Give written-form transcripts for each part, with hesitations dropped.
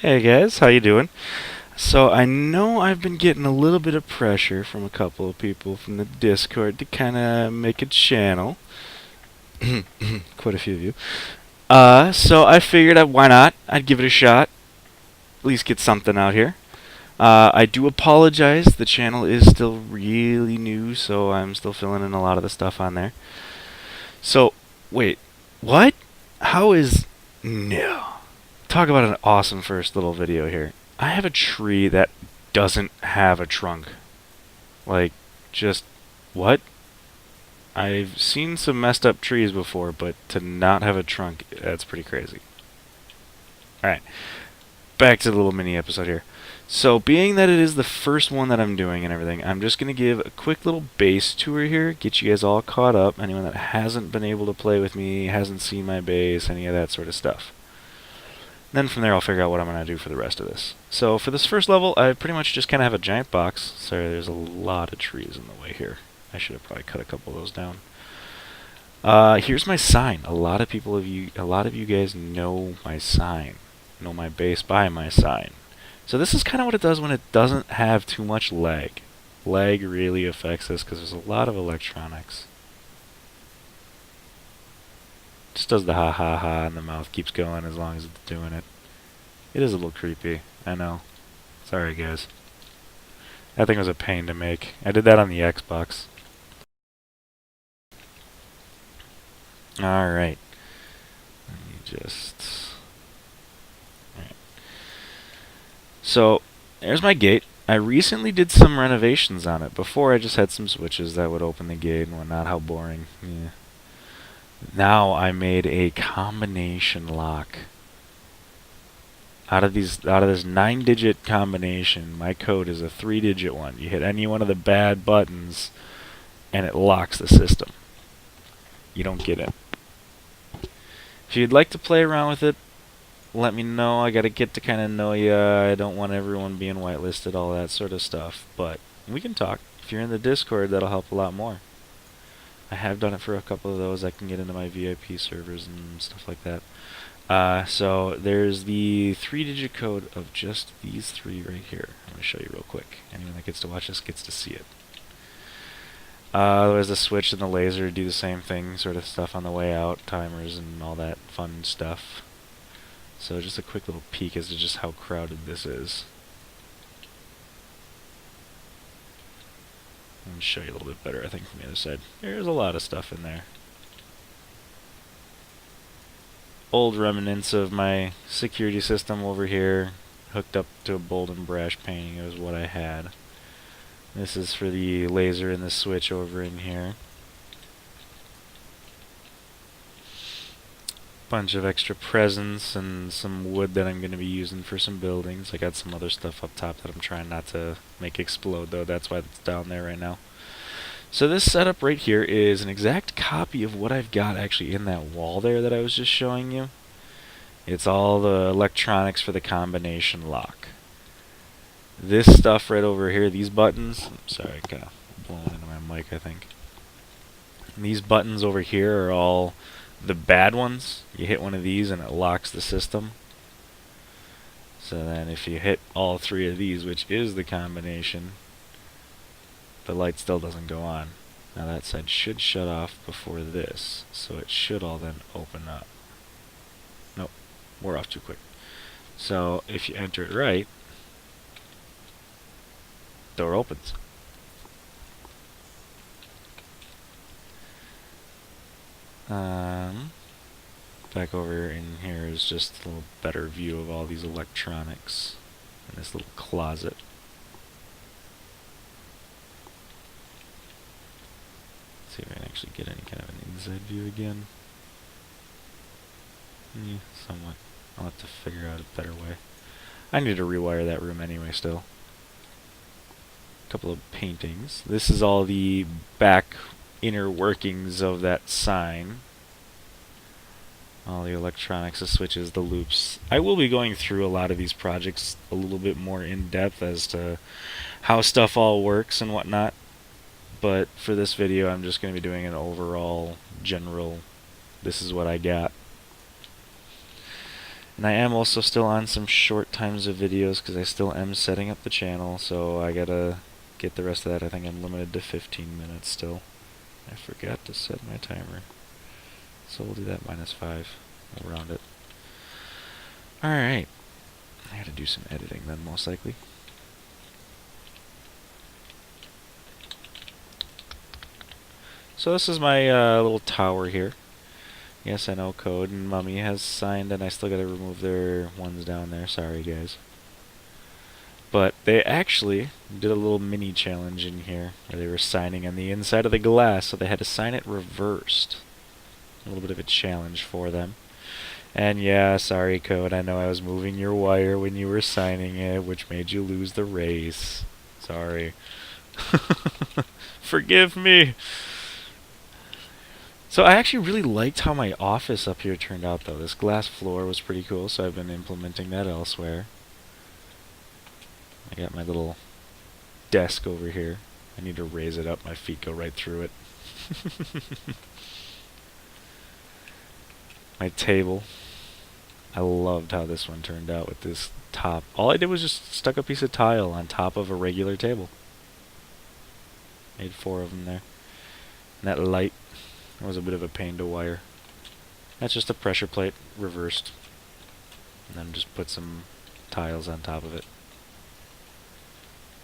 Hey guys, how you doing? So I know I've been getting a little bit of pressure from a couple of people from the Discord to kind of make a channel. Quite a few of you. So I figured why not? I'd give it a shot. At least get something out here. I do apologize. The channel is still really new, so I'm still filling in a lot of the stuff on there. So, wait, what? How is... No. Talk about an awesome first little video here. I have a tree that doesn't have a trunk. Like, just what? I've seen some messed up trees before, but to not have a trunk, that's pretty crazy. Alright, back to the little mini episode here. So, being that it is the first one that I'm doing and everything, I'm just going to give a quick little base tour here, get you guys all caught up. Anyone that hasn't been able to play with me, hasn't seen my base, any of that sort of stuff. Then from there I'll figure out what I'm going to do for the rest of this. So for this first level, I pretty much just kind of have a giant box. Sorry, there's a lot of trees in the way here. I should have probably cut a couple of those down. Here's my sign. A lot of you guys know my sign. Know my base by my sign. So this is kind of what it does when it doesn't have too much lag. Lag really affects this because there's a lot of electronics. Just does the ha ha ha and the mouth keeps going as long as it's doing it. It is a little creepy, I know. Sorry guys. That thing was a pain to make. I did that on the Xbox. Alright. Let me just... Alright. So, there's my gate. I recently did some renovations on it. Before I just had some switches that would open the gate and whatnot. How boring. Yeah. Now I made a combination lock. Out of this 9-digit combination, my code is a 3-digit one. You hit any one of the bad buttons, and it locks the system. You don't get it. If you'd like to play around with it, let me know. I gotta get to kind of know you. I don't want everyone being whitelisted, all that sort of stuff. But we can talk. If you're in the Discord, that'll help a lot more. I have done it for a couple of those. I can get into my VIP servers and stuff like that. So there's the 3-digit code of just these three right here. I'm going to show you real quick. Anyone that gets to watch this gets to see it. There's the switch and the laser do the same thing, sort of stuff on the way out, timers and all that fun stuff. So just a quick little peek as to just how crowded this is. Let me show you a little bit better, I think, from the other side. There's a lot of stuff in there. Old remnants of my security system over here, hooked up to a bold and brash painting. It was what I had. This is for the laser and the switch over in here. Bunch of extra presents and some wood that I'm going to be using for some buildings. I got some other stuff up top that I'm trying not to make explode, though. That's why it's down there right now. So this setup right here is an exact copy of what I've got actually in that wall there that I was just showing you. It's all the electronics for the combination lock. This stuff right over here, these buttons, sorry, I kind of blowing into my mic, I think. These buttons over here are all the bad ones. You hit one of these and it locks the system. So then if you hit all three of these, which is the combination, the light still doesn't go on. Now that side should shut off before this, so it should all then open up. Nope, we're off too quick. So if you enter it right, door opens. Back over in here is just a little better view of all these electronics in this little closet. See if I can actually get any kind of an inside view again. Yeah, somewhat. I'll have to figure out a better way. I need to rewire that room anyway still. A couple of paintings. This is all the back inner workings of that sign. All the electronics, the switches, the loops. I will be going through a lot of these projects a little bit more in depth as to how stuff all works and whatnot. But for this video, I'm just going to be doing an overall general, this is what I got. And I am also still on some short times of videos because I still am setting up the channel, so I gotta get the rest of that. I think I'm limited to 15 minutes still. I forgot to set my timer. So we'll do that -5. We'll round it. Alright. I gotta do some editing then, most likely. So this is my little tower here. Yes, I know code, and Mummy has signed, and I still gotta remove their ones down there. Sorry, guys. But they actually did a little mini challenge in here where they were signing on the inside of the glass, so they had to sign it reversed. A little bit of a challenge for them. And yeah, sorry, code, I know I was moving your wire when you were signing it, which made you lose the race. Sorry. Forgive me! So I actually really liked how my office up here turned out, though. This glass floor was pretty cool, so I've been implementing that elsewhere. I got my little desk over here. I need to raise it up. My feet go right through it. My table. I loved how this one turned out with this top. All I did was just stuck a piece of tile on top of a regular table. Made 4 of them there. And that light was a bit of a pain to wire. That's just a pressure plate reversed. And then just put some tiles on top of it.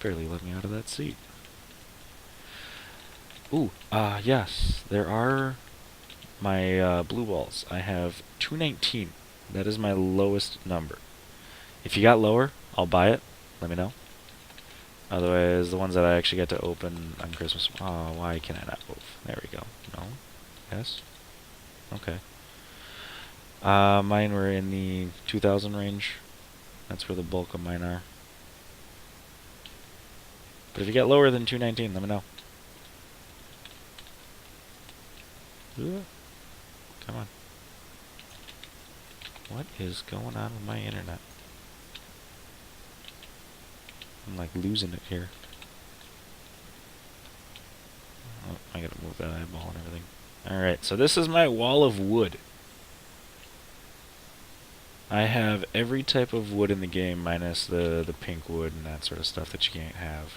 Barely let me out of that seat. Ooh, yes, there are my blue balls. I have 219. That is my lowest number. If you got lower, I'll buy it. Let me know. Otherwise, the ones that I actually get to open on Christmas. Oh, why can I not move? There we go. No. Yes. Okay. Mine were in the 2000 range. That's where the bulk of mine are. But if you get lower than 219, let me know. Ugh. Come on. What is going on with my internet? I'm like losing it here. Oh, I gotta move that eyeball and everything. Alright, so this is my wall of wood. I have every type of wood in the game minus the pink wood and that sort of stuff that you can't have.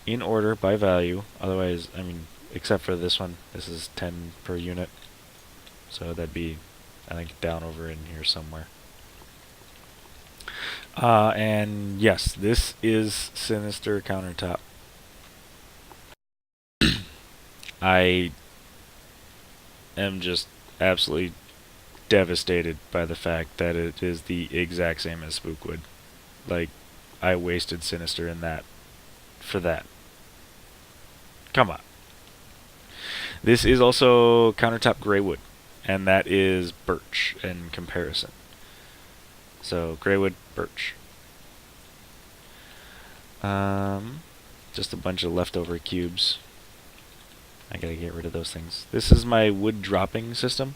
In order by value. Otherwise, I mean, except for this one, this is 10 per unit. So that'd be, I think, down over in here somewhere. And yes, this is Sinister countertop. I am just absolutely devastated by the fact that it is the exact same as Spookwood. Like, I wasted Sinister in that for that. Come on. This is also countertop graywood, and that is birch in comparison. So graywood, birch. Just a bunch of leftover cubes. I gotta get rid of those things. This is my wood dropping system.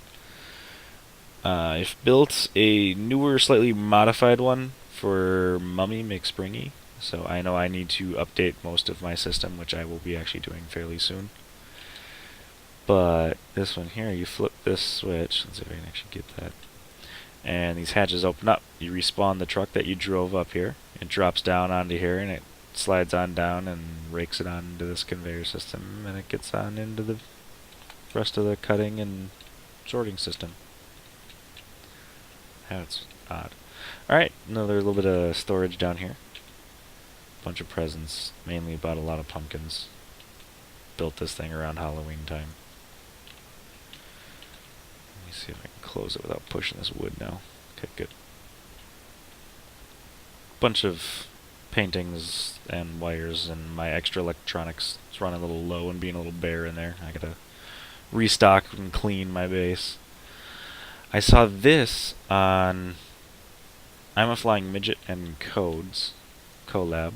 I've built a newer, slightly modified one for Mummy McSpringy, so I know I need to update most of my system, which I will be actually doing fairly soon. But this one here, you flip this switch. Let's see if I can actually get that. And these hatches open up. You respawn the truck that you drove up here. It drops down onto here, and it slides on down and rakes it onto this conveyor system, and it gets on into the rest of the cutting and sorting system. That's odd. Alright, another little bit of storage down here. Bunch of presents. Mainly bought a lot of pumpkins. Built this thing around Halloween time. Let me see if I can close it without pushing this wood now. Okay, good. Bunch of paintings and wires, and my extra electronics is running a little low and being a little bare in there. I gotta restock and clean my base. I saw this on I'm a Flying Midget and Codes collab.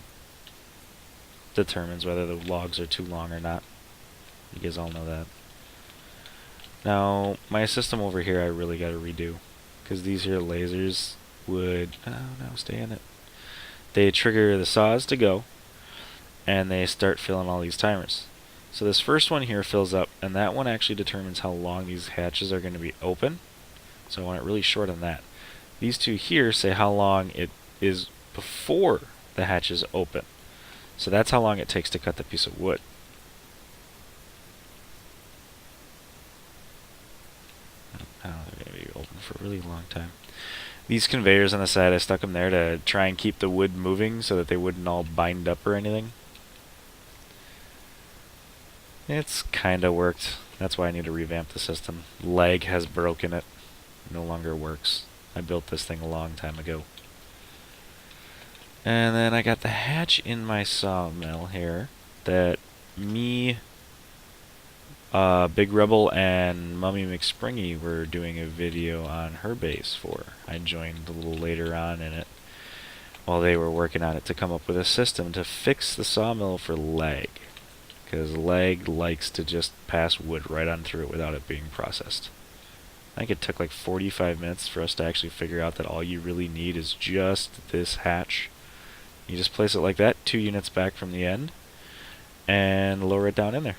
Determines whether the logs are too long or not. You guys all know that. Now, my system over here I really gotta redo, because these here lasers would... Oh no, stay in it. They trigger the saws to go, and they start filling all these timers. So this first one here fills up, and that one actually determines how long these hatches are going to be open. So I want it really short on that. These two here say how long it is before the hatch is open. So that's how long it takes to cut the piece of wood. I don't know, they're going to be open for a really long time. These conveyors on the side, I stuck them there to try and keep the wood moving so that they wouldn't all bind up or anything. It's kind of worked. That's why I need to revamp the system. Lag has broken it. It no longer works. I built this thing a long time ago. And then I got the hatch in my sawmill here that me, Big Rebel, and Mummy McSpringy were doing a video on her base for. I joined a little later on in it while they were working on it to come up with a system to fix the sawmill for lag. Because lag likes to just pass wood right on through it without it being processed. I think it took like 45 minutes for us to actually figure out that all you really need is just this hatch. You just place it like that, 2 units back from the end, and lower it down in there.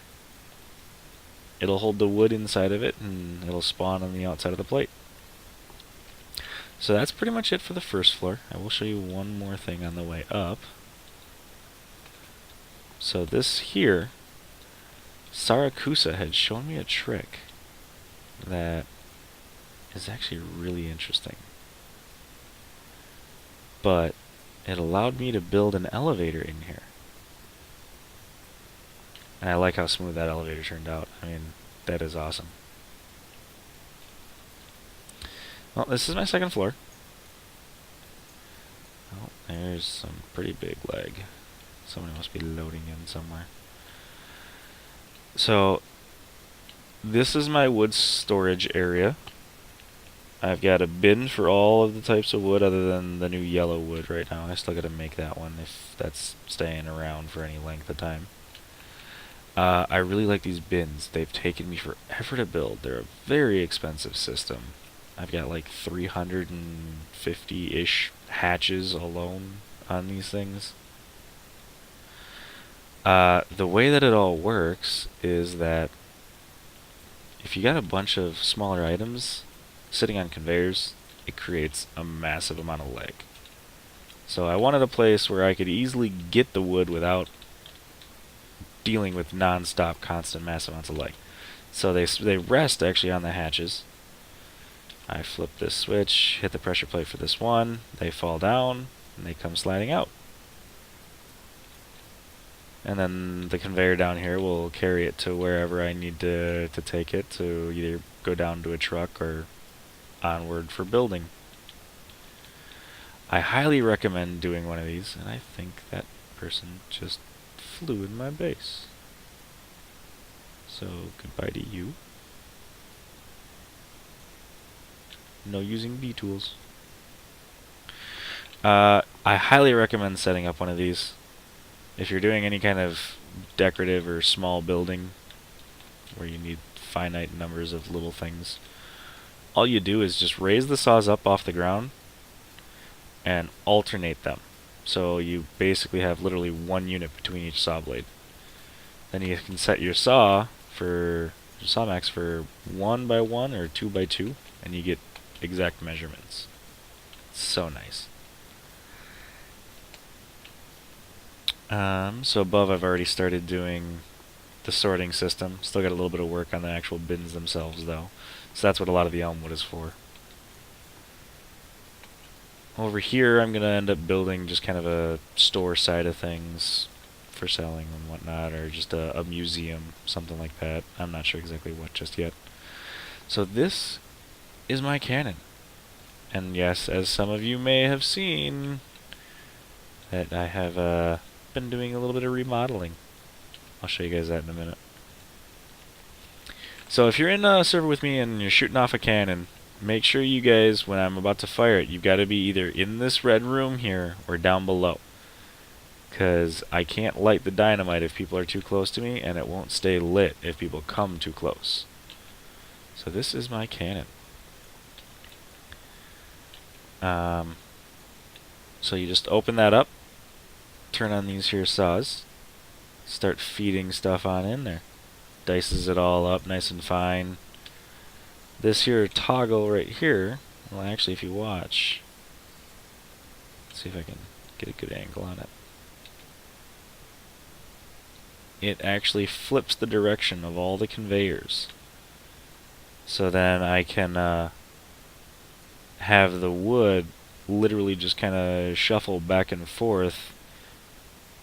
It'll hold the wood inside of it, and it'll spawn on the outside of the plate. So that's pretty much it for the first floor. I will show you one more thing on the way up. So this here, Sarakusa had shown me a trick that is actually really interesting. But it allowed me to build an elevator in here. And I like how smooth that elevator turned out. I mean, that is awesome. Well, this is my second floor. Oh, there's some pretty big lag. Somebody must be loading in somewhere. So, this is my wood storage area. I've got a bin for all of the types of wood other than the new yellow wood right now. I still got to make that one if that's staying around for any length of time. I really like these bins. They've taken me forever to build. They're a very expensive system. I've got like 350-ish hatches alone on these things. The way that it all works is that if you got a bunch of smaller items sitting on conveyors, it creates a massive amount of lag. So I wanted a place where I could easily get the wood without dealing with non-stop, constant, massive amounts of lag. So they rest actually on the hatches. I flip this switch, hit the pressure plate for this one, they fall down, and they come sliding out. And then the conveyor down here will carry it to wherever I need to take it to either go down to a truck or onward for building. I highly recommend doing one of these, and I think that person just flew in my base. So, goodbye to you. No using B tools. I highly recommend setting up one of these. If you're doing any kind of decorative or small building where you need finite numbers of little things, all you do is just raise the saws up off the ground and alternate them. So you basically have literally 1 unit between each saw blade. Then you can set your saw for sawmax for 1 by 1 or 2 by 2, and you get exact measurements. It's so nice. So above I've already started doing the sorting system. Still got a little bit of work on the actual bins themselves though. So that's what a lot of the elm wood is for. Over here I'm going to end up building just kind of a store side of things for selling and whatnot, or just a museum, something like that. I'm not sure exactly what just yet. So this is my cannon. And yes, as some of you may have seen, that I have been doing a little bit of remodeling. I'll show you guys that in a minute. So if you're in a server with me and you're shooting off a cannon, make sure you guys, when I'm about to fire it, you've got to be either in this red room here or down below. Because I can't light the dynamite if people are too close to me, and it won't stay lit if people come too close. So this is my cannon. So you just open that up, turn on these here saws, start feeding stuff on in there. Dices it all up nice and fine. this here toggle right here, well, actually, if you watch, let's see if I can get a good angle on it. It actually flips the direction of all the conveyors. So then I can have the wood literally just kind of shuffle back and forth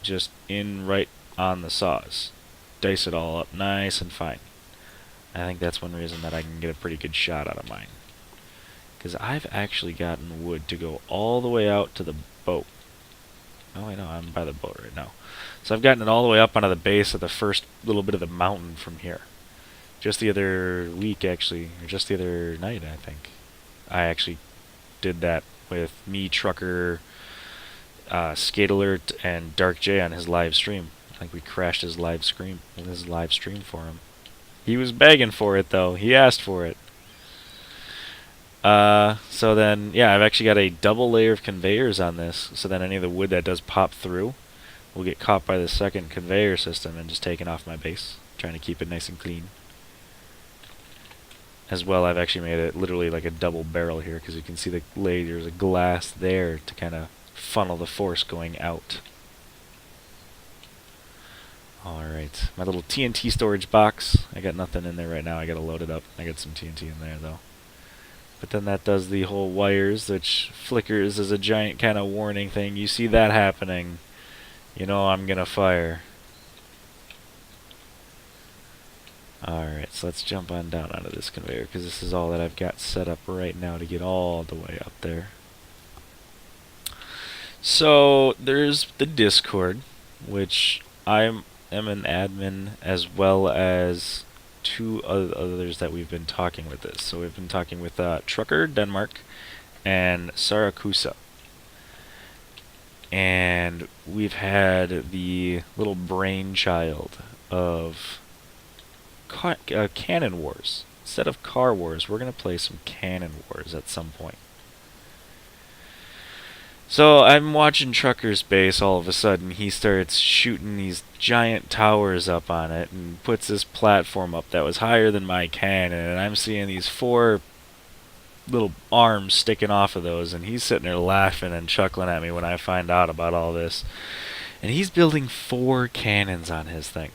just in right on the saws. Dice it all up nice and fine. I think that's one reason that I can get a pretty good shot out of mine. Because I've actually gotten wood to go all the way out to the boat. Oh, I know, I'm by the boat right now. So I've gotten it all the way up onto the base of the first little bit of the mountain from here. Just the other week, actually, or just the other night, I think. I actually did that with me, Trucker, Skate Alert, and Dark J on his live stream. I think we crashed his live stream for him. He was begging for it, though. He asked for it. So then, yeah, I've actually got a double layer of conveyors on this, so then any of the wood that does pop through will get caught by the second conveyor system and just taken off my base, trying to keep it nice and clean. As well, I've actually made it literally like a double barrel here, because you can see the layers of glass there to kind of funnel the force going out. Alright, my little TNT storage box. I got nothing in there right now, I gotta load it up. I got some TNT in there though. But then that does the whole wires, which flickers as a giant kind of warning thing. You see that happening, you know I'm gonna fire. Alright, so let's jump on down onto this conveyor, because this is all that I've got set up right now to get all the way up there. So, there's the Discord, which I am an admin, as well as two others that we've been talking with this. So we've been talking with Trucker Denmark and Saracusa. And we've had the little brainchild of Cannon Wars. Instead of Car Wars, we're going to play some Cannon Wars at some point. So I'm watching Trucker's base. All of a sudden he starts shooting these giant towers up on it and puts this platform up that was higher than my cannon, and I'm seeing these 4 little arms sticking off of those, and he's sitting there laughing and chuckling at me when I find out about all this. And he's building 4 cannons on his thing.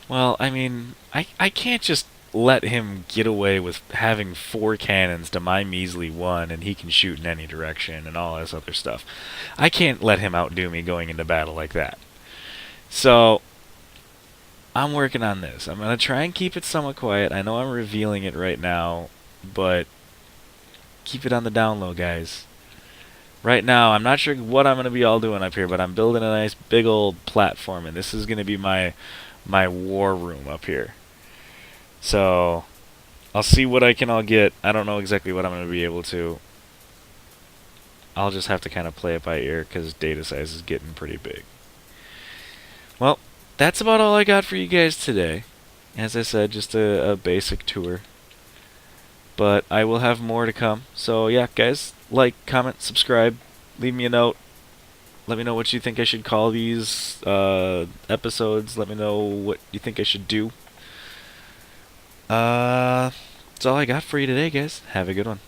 Well, I mean, I can't just let him get away with having 4 cannons to my measly 1, and he can shoot in any direction and all this other stuff. I can't let him outdo me going into battle like that. So, I'm working on this. I'm going to try and keep it somewhat quiet. I know I'm revealing it right now, but keep it on the down low, guys. Right now, I'm not sure what I'm going to be all doing up here, but I'm building a nice big old platform, and this is going to be my war room up here. So, I'll see what I can all get. I don't know exactly what I'm going to be able to. I'll just have to kind of play it by ear, because data size is getting pretty big. Well, that's about all I got for you guys today. As I said, just a basic tour. But I will have more to come. So yeah, guys, like, comment, subscribe, leave me a note. Let me know what you think I should call these episodes. Let me know what you think I should do. That's all I got for you today, guys. Have a good one.